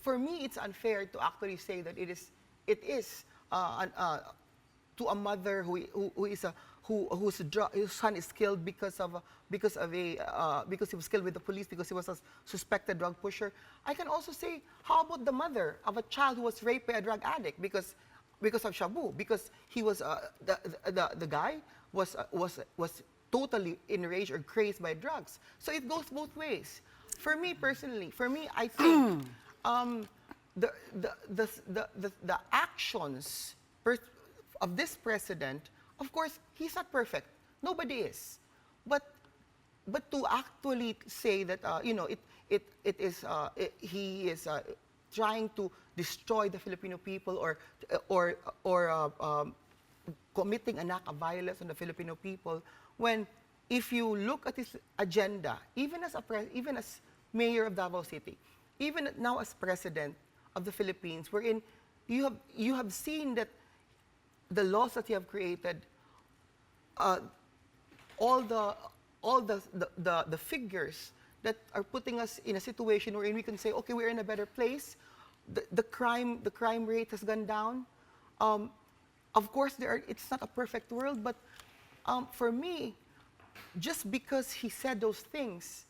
for me, it's unfair to actually say that it is to a mother whose son is killed because he was killed with the police because he was a suspected drug pusher. I can also say, how about the mother of a child who was raped by a drug addict because of shabu, because he was the guy was totally enraged or crazed by drugs. So it goes both ways. For me personally, I think the actions of this president, of course, he's not perfect. Nobody is. But to actually say that he is trying to destroy the Filipino people or committing an act of violence on the Filipino people, when if you look at his agenda, even as mayor of Davao City, even now as president of the Philippines, wherein you have seen that the laws that you have created, all the figures that are putting us in a situation wherein we can say, okay, we're in a better place. The crime rate has gone down. Of course, it's not a perfect world, but for me, just because he said those things,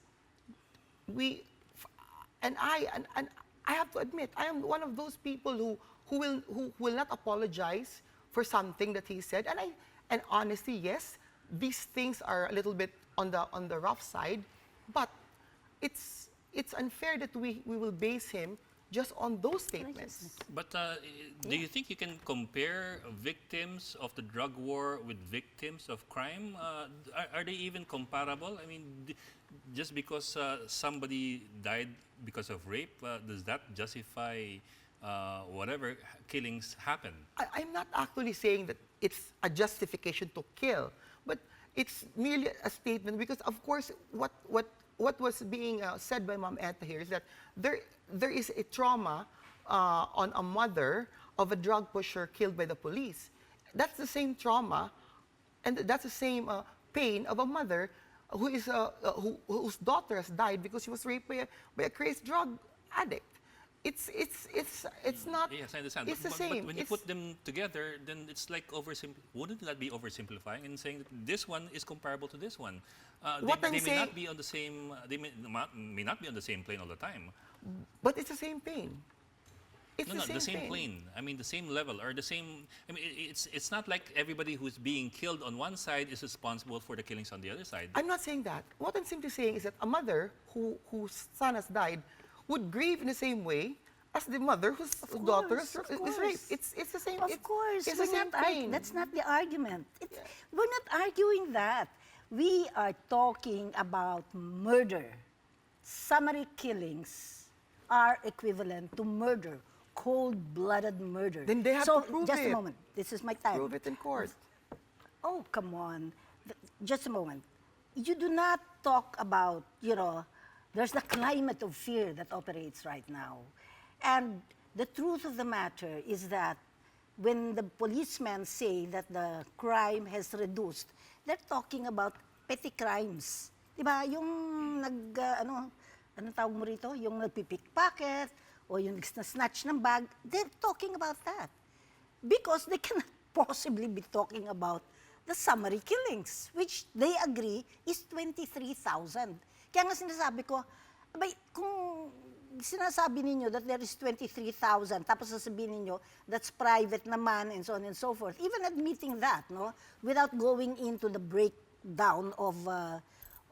I have to admit, I am one of those people who will not apologize for something that he said. And honestly, yes, these things are a little bit on the rough side, but it's unfair that we will base him just on those statements. But do you think you can compare victims of the drug war with victims of crime? Are they even comparable? I mean, just because somebody died because of rape, does that justify whatever killings happen? I'm not actually saying that it's a justification to kill, but it's merely a statement because, of course, what was being said by Ma'am Etta here is that there is a trauma on a mother of a drug pusher killed by the police. That's the same trauma, and that's the same pain of a mother whose daughter has died because she was raped by a crazy drug addict. It's not. Yes, I understand. It's the same. But when you put them together, then it's like wouldn't that be oversimplifying and saying that this one is comparable to this one? They may not be on the same. They may not be on the same plane all the time. But it's the same pain. It's the same plane. I mean, the same level or the same. I mean, it's not like everybody who's being killed on one side is responsible for the killings on the other side. I'm not saying that. What I'm simply saying is that a mother whose son has died would grieve in the same way as the mother whose daughter is raped. It's the same. Of course, it's the same pain. That's not the argument. We're not arguing that. We are talking about murder. Summary killings are equivalent to murder, cold-blooded murder. Then they have to prove just it. a moment. This is my time. Prove it in court. Oh, come on. Just a moment. You do not talk about, there's the climate of fear that operates right now. And the truth of the matter is that when the policemen say that the crime has reduced, they're talking about petty crimes. Diba? Yung anong tawag mo rito? Yung nagpipickpocket o yung snatch ng bag, they're talking about that. Because they cannot possibly be talking about the summary killings, which they agree is 23,000. Kaya nga sinasabi ko, abay, kung sinasabi ninyo that there is 23,000, tapos sasabihin ninyo, that's private naman, and so on and so forth. Even admitting that, without going into the breakdown of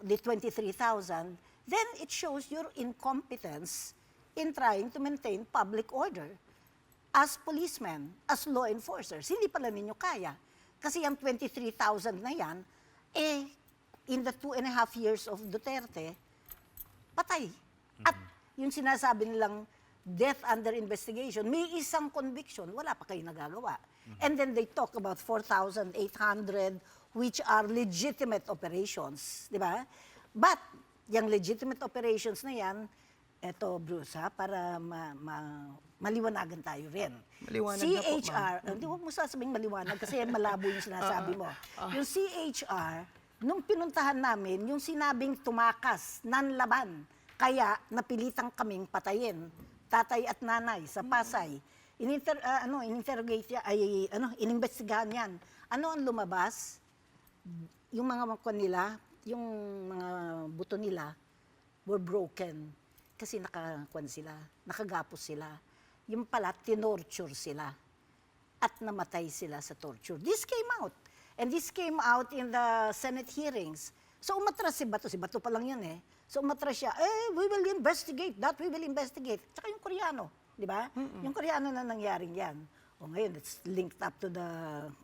the 23,000, then it shows your incompetence in trying to maintain public order as policemen, as law enforcers. Hindi pala ninyo kaya. Kasi yung 23,000 na yan, in the 2.5 years of Duterte, patay. At yung sinasabi nilang death under investigation, may isang conviction, wala pa kayo nagagawa. And then they talk about 4,800, which are legitimate operations, di ba? But, yung legitimate operations na yan, eto Bruce, para maliwanagan tayo rin. Maliwanag CHR, hindi mo sasabing maliwanag kasi malabo yung sinasabi mo. Yung CHR, nung pinuntahan namin, yung sinabing tumakas, nanlaban, kaya napilitang kaming patayin. tatay at nanay sa Pasay. Ininterrogate niya, inimbestigahan yan. Ano ang lumabas? Yung mga nila, yung mga buto nila were broken kasi nakagapos sila. Yung pala, tinorture sila at namatay sila sa torture. This came out. And this came out in the Senate hearings. So umatras si Bato pa lang yun eh. So umatras siya, we will investigate that, we will investigate. Tsaka yung Koreano, di ba? Yung Koreano na nangyaring yan. O ngayon, it's linked up to the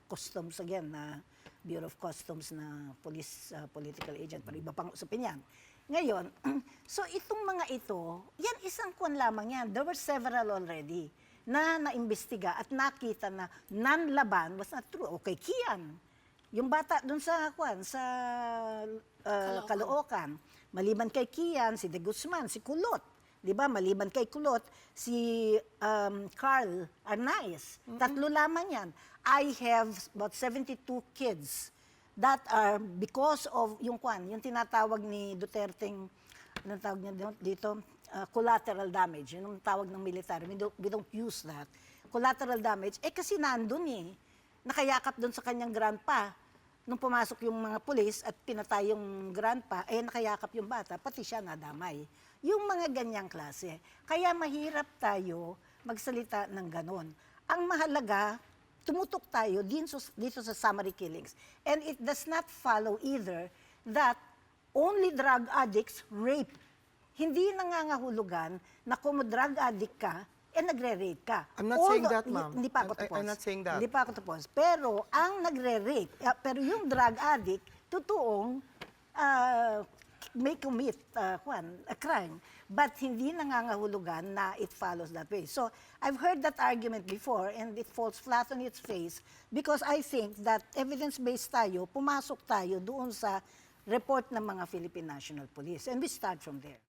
customs again, na Bureau of Customs na police political agent, para iba pang usapin yan. Ngayon, so itong mga ito, yan isang kwan lamang yan. There were several already na naimbestiga at nakita na non-laban was not true. Okay, Kian. Yung bata dun sa Caloocan, maliban kay Kian, si De Guzman, si Kulot. Di ba? Maliban kay Kulot, si Carl Arnaiz. Tatlo lamang yan. I have about 72 kids that are because of yung tinatawag ni Duterte, anong tawag niya dito? Collateral damage. Yung tawag ng military. We don't use that. Collateral damage, kasi nandun nakayakap doon sa kanyang grandpa. Nung pumasok yung mga pulis at pinatay yung grandpa, nakayakap yung bata, pati siya nadamay. Yung mga ganyang klase. Kaya mahirap tayo magsalita ng ganon. Ang mahalaga, tumutok tayo dito sa summary killings. And it does not follow either that only drug addicts rape. Hindi nangangahulugan na kung drug addict ka, nagre-rape ka. I'm not saying that, ma'am. Hindi pa ako tapos. I'm not saying that. Hindi pa ako tapos. Pero ang nagre-rape, pero yung drug addict, totoong may commit a crime. But hindi nangangahulugan na it follows that way. So I've heard that argument before and it falls flat on its face because I think that evidence-based tayo, pumasok tayo doon sa report ng mga Philippine National Police. And we start from there.